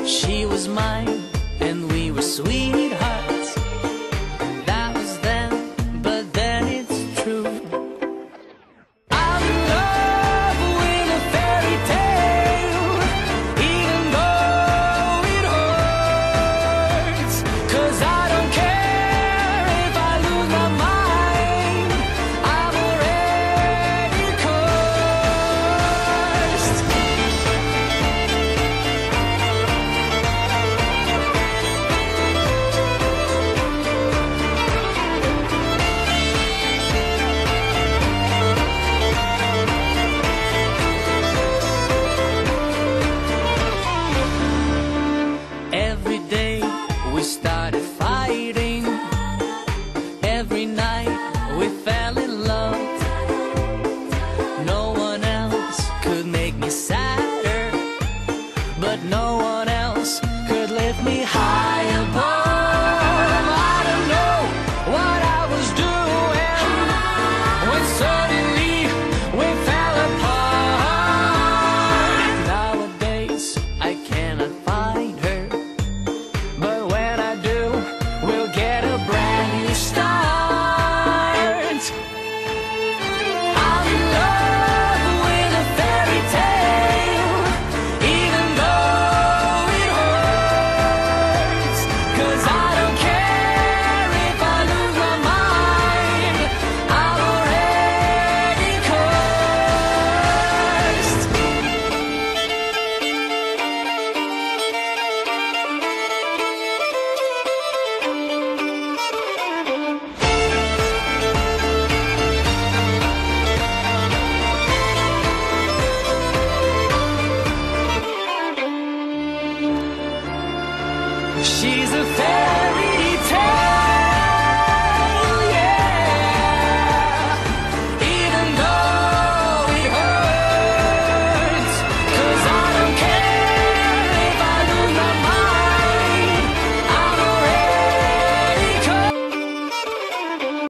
She was mine and we were sweethearts. That was then, but then it's true. I'm in love with a fairy tale, even though it hurts. 'Cause I don't care if I lose my mind, I'm already cursed. Every day we started fighting. Every night we fell in love. No one else could make me sadder, but no one